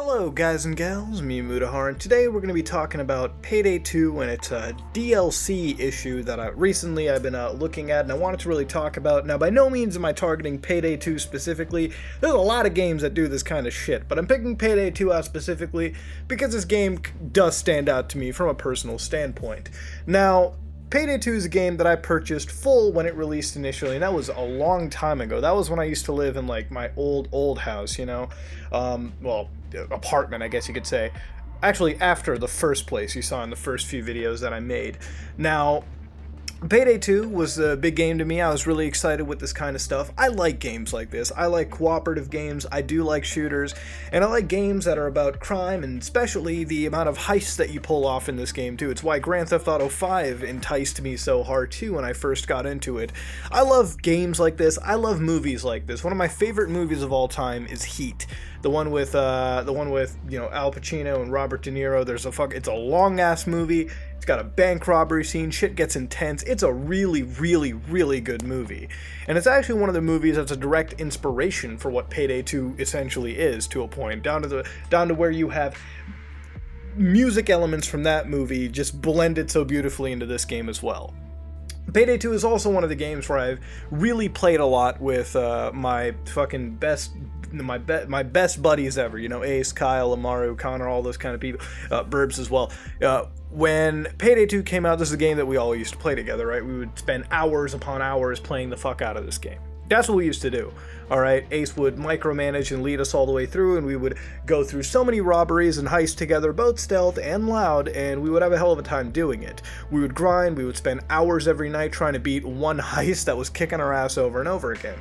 Hello guys and gals, me Mudahar, and today we're going to be talking about Payday 2 and its DLC issue that I've been looking at and I wanted to really talk about. Now by no means am I targeting Payday 2 specifically. There's a lot of games that do this kind of shit, but I'm picking Payday 2 out specifically because this game does stand out to me from a personal standpoint. Now, Payday 2 is a game that I purchased full when it released initially, and that was a long time ago. That was when I used to live in like my old house, you know? Well, apartment, I guess you could say. Actually, after the first place you saw in the first few videos that I made. Now, Payday 2 was a big game to me. I was really excited with this kind of stuff. I like games like this. I like cooperative games, I do like shooters, and I like games that are about crime, and especially the amount of heists that you pull off in this game too. It's why Grand Theft Auto 5 enticed me so hard too when I first got into it. I love games like this. I love movies like this. One of my favorite movies of all time is Heat. The one with Al Pacino and Robert De Niro. It's a long ass movie. It's got a bank robbery scene. Shit gets intense. It's a really, really, really good movie. And it's actually one of the movies that's a direct inspiration for what Payday 2 essentially is, to a point, down to where you have music elements from that movie just blended so beautifully into this game as well. Payday 2 is also one of the games where I've really played a lot with my best buddies ever, you know, Ace, Kyle, Amaru, Connor, all those kind of people, Burbs as well. When Payday 2 came out, this is a game that we all used to play together, right? We would spend hours upon hours playing the fuck out of this game. That's what we used to do, alright? Ace would micromanage and lead us all the way through, and we would go through so many robberies and heists together, both stealth and loud, and we would have a hell of a time doing it. We would grind, we would spend hours every night trying to beat one heist that was kicking our ass over and over again.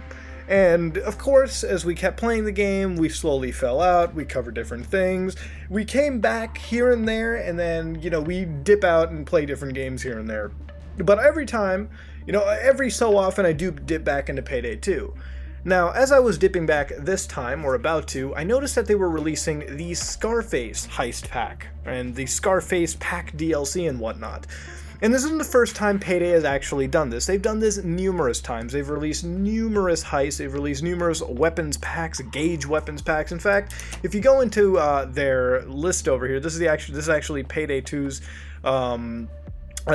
And, of course, as we kept playing the game, we slowly fell out, we covered different things, we came back here and there, and then, you know, we dip out and play different games here and there. But every time, you know, every so often I do dip back into Payday 2. Now, as I was dipping back this time, or about to, I noticed that they were releasing the Scarface heist pack, and the Scarface pack DLC and whatnot. And this isn't the first time Payday has actually done this. They've done this numerous times. They've released numerous heists. They've released numerous weapons packs, gauge weapons packs. In fact, if you go into their list over here, this is actually Payday 2's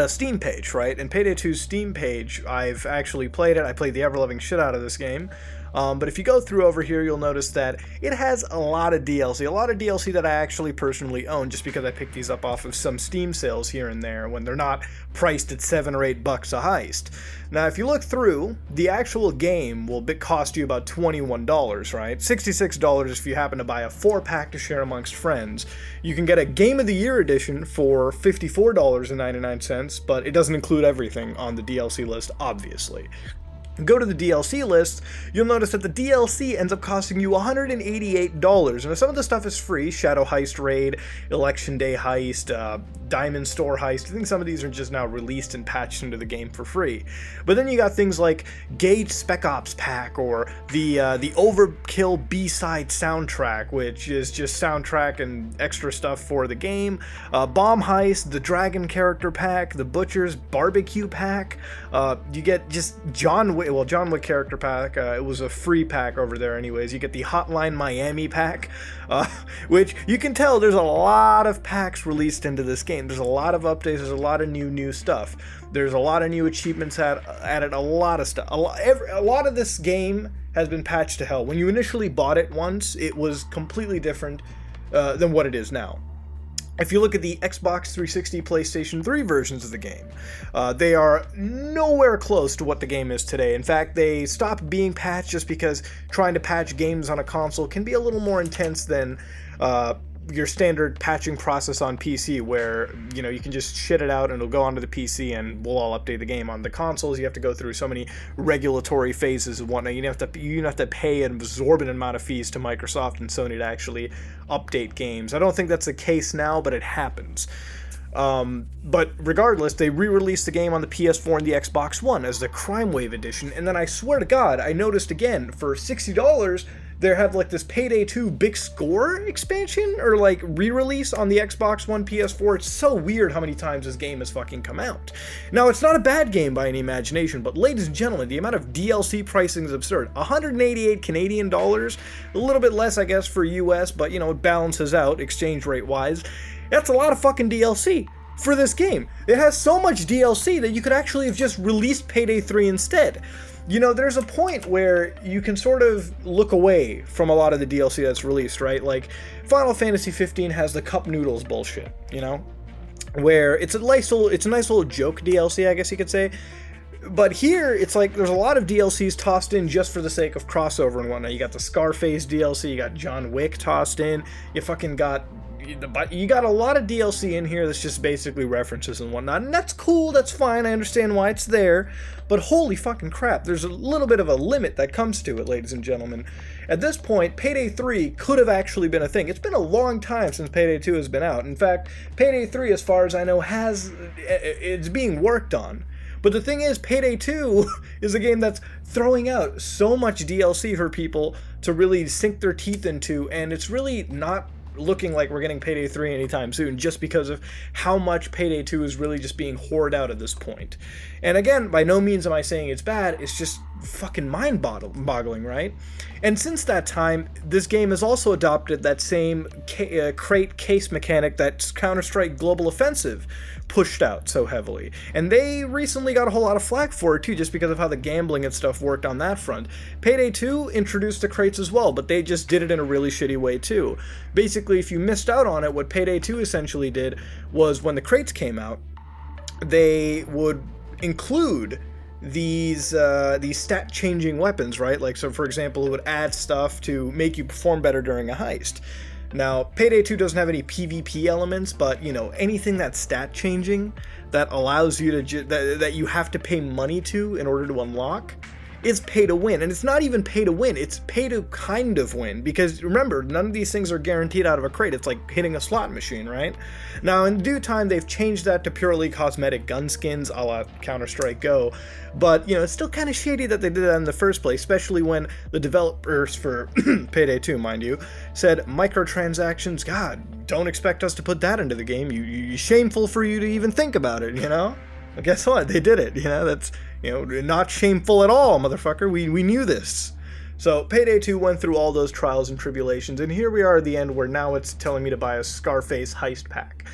Steam page, right? And Payday 2's Steam page, I've actually played it. I played the ever-loving shit out of this game. But if you go through over here, you'll notice that it has a lot of DLC that I actually personally own, just because I picked these up off of some Steam sales here and there when they're not priced at $7 or $8 a heist. Now, if you look through, the actual game will cost you about $21, right? $66 if you happen to buy a 4-pack to share amongst friends. You can get a Game of the Year edition for $54.99, but it doesn't include everything on the DLC list, obviously. Go to the DLC list, you'll notice that the DLC ends up costing you $188. And some of the stuff is free: Shadow Heist Raid, Election Day Heist, Diamond Store Heist. I think some of these are just now released and patched into the game for free. But then you got things like Gauge Spec Ops Pack, or the Overkill B-side soundtrack, which is just soundtrack and extra stuff for the game. Bomb Heist, the Dragon Character Pack, the Butcher's Barbecue Pack. You get just John Wick Character Pack. It was a free pack over there anyways. You get the Hotline Miami pack, which you can tell there's a lot of packs released into this game. There's a lot of updates, there's a lot of new stuff. There's a lot of new achievements added, a lot of stuff. A lot of this game has been patched to hell. When you initially bought it once, it was completely different than what it is now. If you look at the Xbox 360, PlayStation 3 versions of the game, they are nowhere close to what the game is today. In fact, they stopped being patched just because trying to patch games on a console can be a little more intense than your standard patching process on PC, where, you know, you can just shit it out and it'll go onto the PC and we'll all update the game. On the consoles, you have to go through so many regulatory phases and whatnot. You have to pay an exorbitant amount of fees to Microsoft and Sony to actually update games. I don't think that's the case now, but it happens. But regardless, they re-released the game on the PS4 and the Xbox One as the Crime Wave edition, and then I swear to God, I noticed again, for $60, They have like this Payday 2 Big Score expansion or like re-release on the Xbox One, PS4. It's so weird how many times this game has fucking come out. Now, it's not a bad game by any imagination, but ladies and gentlemen, the amount of DLC pricing is absurd. 188 Canadian dollars, a little bit less, I guess, for US, but you know, it balances out exchange rate wise. That's a lot of fucking DLC for this game. It has so much DLC that you could actually have just released Payday 3 instead. You know, there's a point where you can sort of look away from a lot of the DLC that's released, right? Like, Final Fantasy 15 has the cup noodles bullshit, you know? Where it's a nice little joke DLC, I guess you could say. But here, it's like there's a lot of DLCs tossed in just for the sake of crossover and whatnot. You got the Scarface DLC, you got John Wick tossed in, you fucking got... You got a lot of DLC in here that's just basically references and whatnot, and that's cool, that's fine, I understand why it's there, but holy fucking crap, there's a little bit of a limit that comes to it, ladies and gentlemen. At this point, Payday 3 could have actually been a thing. It's been a long time since Payday 2 has been out. In fact, Payday 3, as far as I know, it's being worked on. But the thing is, Payday 2 is a game that's throwing out so much DLC for people to really sink their teeth into, and it's really not looking like we're getting Payday 3 anytime soon, just because of how much Payday 2 is really just being hoarded out at this point. And again, by no means am I saying it's bad, it's just fucking mind-boggling, right? And since that time, this game has also adopted that same crate case mechanic that Counter-Strike Global Offensive pushed out so heavily. And they recently got a whole lot of flack for it too, just because of how the gambling and stuff worked on that front. Payday 2 introduced the crates as well, but they just did it in a really shitty way too. Basically, if you missed out on it, what Payday 2 essentially did was when the crates came out, they would include these stat changing weapons, right? Like, so for example, it would add stuff to make you perform better during a heist. Now, Payday 2 doesn't have any PvP elements, but, you know, anything that's stat changing that allows you to that you have to pay money to in order to unlock is pay to win. And it's not even pay to win, it's pay to kind of win, because remember, none of these things are guaranteed out of a crate. It's like hitting a slot machine, right? Now, in due time, they've changed that to purely cosmetic gun skins a la Counter-Strike Go, but, you know, it's still kind of shady that they did that in the first place, especially when the developers for Payday 2, mind you, said microtransactions, God, don't expect us to put that into the game. You shameful for you to even think about it, you know? Well, guess what? They did it, you know? That's, you know, not shameful at all, motherfucker. We knew this. So Payday 2 went through all those trials and tribulations, and here we are at the end where now it's telling me to buy a Scarface heist pack.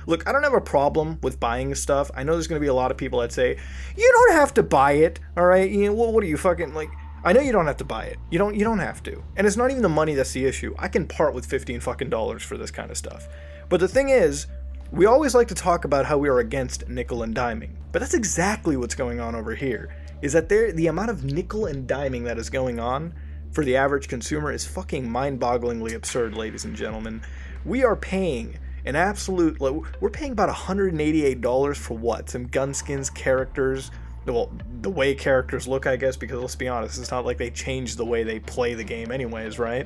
Look, I don't have a problem with buying stuff. I know there's going to be a lot of people that say, you don't have to buy it, alright? You know, what are you fucking, like, I know you don't have to buy it. You don't have to. And it's not even the money that's the issue. I can part with $15 fucking for this kind of stuff. But the thing is, we always like to talk about how we are against nickel and diming, but that's exactly what's going on over here, is that the amount of nickel and diming that is going on for the average consumer is fucking mind-bogglingly absurd, ladies and gentlemen. We are paying an absolute, we're paying about $188 for what? Some gun skins, characters, well, the way characters look, I guess, because let's be honest, it's not like they changed the way they play the game anyways, right?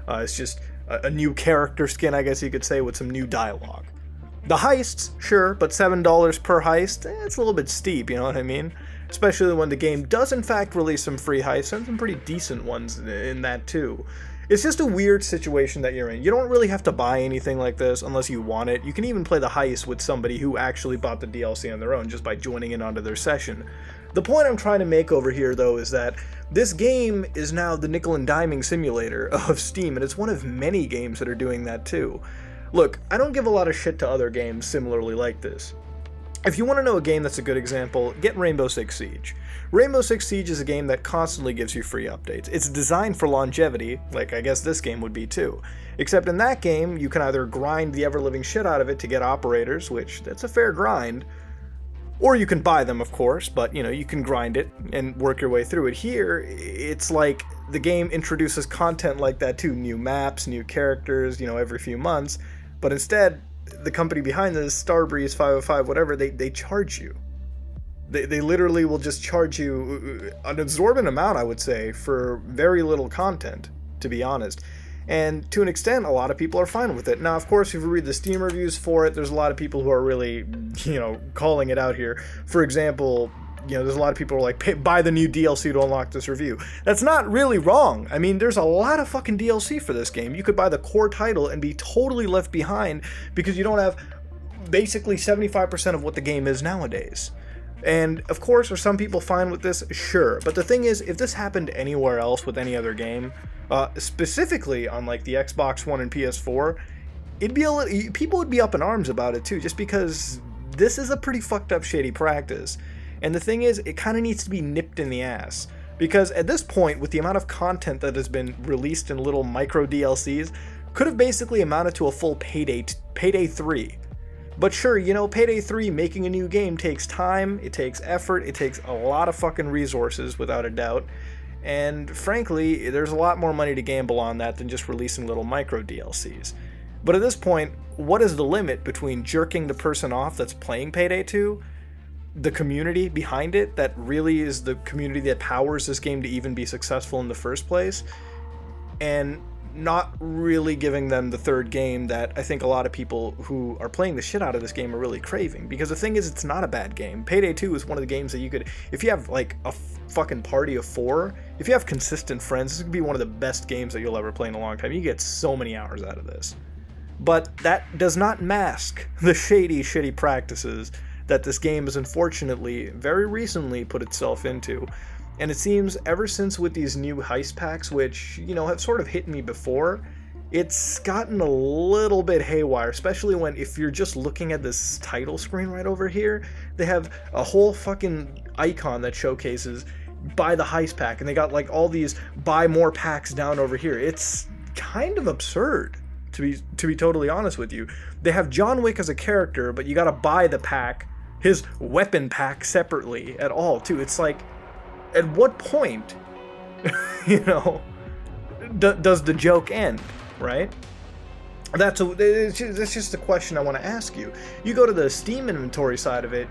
It's just a new character skin, I guess you could say, with some new dialogue. The heists, sure, but $7 per heist, it's a little bit steep, you know what I mean? Especially when the game does in fact release some free heists, and some pretty decent ones in that too. It's just a weird situation that you're in. You don't really have to buy anything like this unless you want it. You can even play the heist with somebody who actually bought the DLC on their own just by joining in onto their session. The point I'm trying to make over here, though, is that this game is now the nickel and diming simulator of Steam, and it's one of many games that are doing that too. Look, I don't give a lot of shit to other games similarly like this. If you want to know a game that's a good example, get Rainbow Six Siege. Rainbow Six Siege is a game that constantly gives you free updates. It's designed for longevity, like I guess this game would be too. Except in that game, you can either grind the ever-living shit out of it to get operators, which that's a fair grind, or you can buy them, of course, but, you know, you can grind it and work your way through it. Here, it's like the game introduces content like that too, new maps, new characters, you know, every few months. But instead, the company behind this, Starbreeze 505, whatever, they charge you. They literally will just charge you an exorbitant amount, I would say, for very little content, to be honest. And to an extent, a lot of people are fine with it. Now, of course, if you read the Steam reviews for it, there's a lot of people who are really, you know, calling it out here. For example, there's a lot of people who are like, buy the new DLC to unlock this review. That's not really wrong. I mean, there's a lot of fucking DLC for this game. You could buy the core title and be totally left behind because you don't have basically 75% of what the game is nowadays. And of course, are some people fine with this? Sure. But the thing is, if this happened anywhere else with any other game, specifically on like the Xbox One and PS4, people would be up in arms about it too, just because this is a pretty fucked up shady practice. And the thing is, it kind of needs to be nipped in the ass. Because at this point, with the amount of content that has been released in little micro DLCs, could have basically amounted to a full Payday 3. But sure, Payday 3, making a new game takes time, it takes effort, it takes a lot of fucking resources, without a doubt. And frankly, there's a lot more money to gamble on that than just releasing little micro DLCs. But at this point, what is the limit between jerking the person off that's playing Payday 2, the community behind it that really is the community that powers this game to even be successful in the first place, and not really giving them the third game that I think a lot of people who are playing the shit out of this game are really craving? Because the thing is, it's not a bad game. Payday 2 is one of the games that you could, if you have like a fucking party of 4, if you have consistent friends, this could be one of the best games that you'll ever play in a long time. You get so many hours out of this. But that does not mask the shitty practices that this game has unfortunately very recently put itself into. And it seems ever since with these new heist packs, which, have sort of hit me before, it's gotten a little bit haywire, especially if you're just looking at this title screen right over here, they have a whole fucking icon that showcases buy the heist pack, and they got like all these buy more packs down over here. It's kind of absurd, to be totally honest with you. They have John Wick as a character, but you gotta buy the pack, his weapon pack, separately at all too. It's like, at what point, does the joke end, right? That's just a question I want to ask you. You go to the Steam inventory side of it,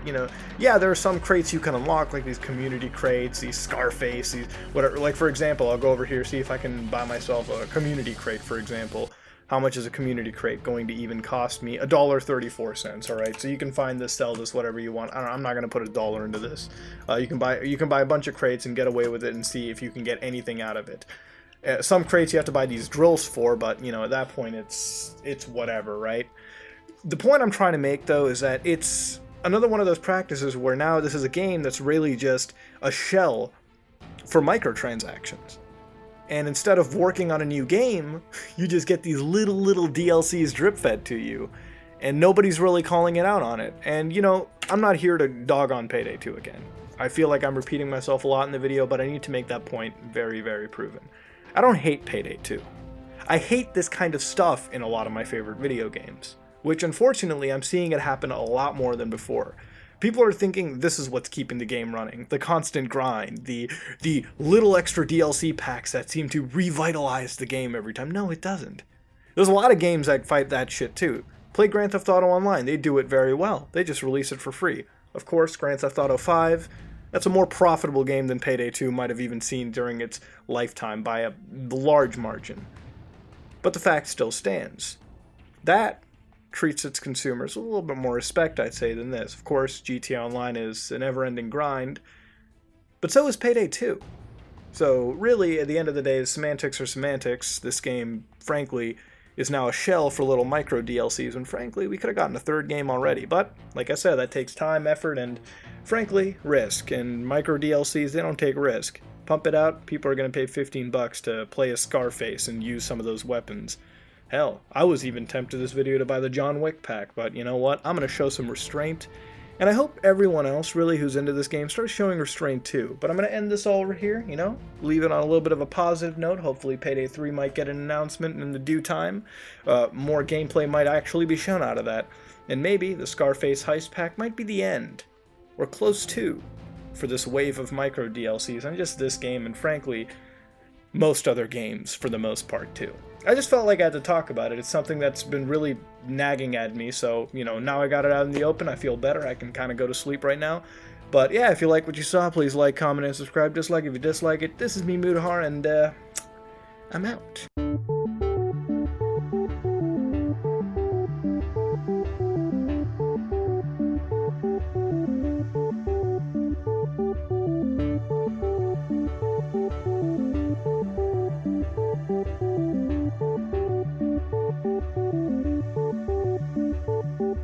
yeah, there are some crates you can unlock, like these community crates, these Scarface, these whatever. Like, for example, I'll go over here, see if I can buy myself a community crate, for example. How much is a community crate going to even cost me? $1.34, all right? So you can find this, sell this, whatever you want. I'm not going to put $1 into this. You can buy a bunch of crates and get away with it and see if you can get anything out of it. Some crates you have to buy these drills for, but, at that point it's whatever, right? The point I'm trying to make, though, is that it's another one of those practices where now this is a game that's really just a shell for microtransactions. And instead of working on a new game, you just get these little DLCs drip-fed to you, and nobody's really calling it out on it. And, I'm not here to dog on Payday 2 again. I feel like I'm repeating myself a lot in the video, but I need to make that point very, very proven. I don't hate Payday 2. I hate this kind of stuff in a lot of my favorite video games, which unfortunately I'm seeing it happen a lot more than before. People are thinking this is what's keeping the game running. The constant grind, the little extra DLC packs that seem to revitalize the game every time. No, it doesn't. There's a lot of games that fight that shit too. Play Grand Theft Auto Online, they do it very well. They just release it for free. Of course, Grand Theft Auto 5, that's a more profitable game than Payday 2 might have even seen during its lifetime by a large margin. But the fact still stands. That treats its consumers with a little bit more respect, I'd say, than this. Of course, GTA Online is a never-ending grind, but so is Payday 2. So really, at the end of the day, semantics are semantics. This game, frankly, is now a shell for little micro DLCs, and frankly, we could have gotten a third game already. But, like I said, that takes time, effort, and, frankly, risk. And micro DLCs, they don't take risk. Pump it out, people are going to pay $15 to play as Scarface and use some of those weapons. Hell, I was even tempted this video to buy the John Wick pack, but you know what? I'm going to show some restraint, and I hope everyone else really who's into this game starts showing restraint too. But I'm going to end this all over here, leave it on a little bit of a positive note. Hopefully Payday 3 might get an announcement in the due time. More gameplay might actually be shown out of that, and maybe the Scarface heist pack might be the end, or close to, for this wave of micro DLCs on just this game, and frankly, most other games for the most part too. I just felt like I had to talk about it. It's something that's been really nagging at me, so, now I got it out in the open, I feel better, I can kind of go to sleep right now. But yeah, if you like what you saw, please like, comment, and subscribe. Dislike if you dislike it. This is me, Mudahar, and I'm out.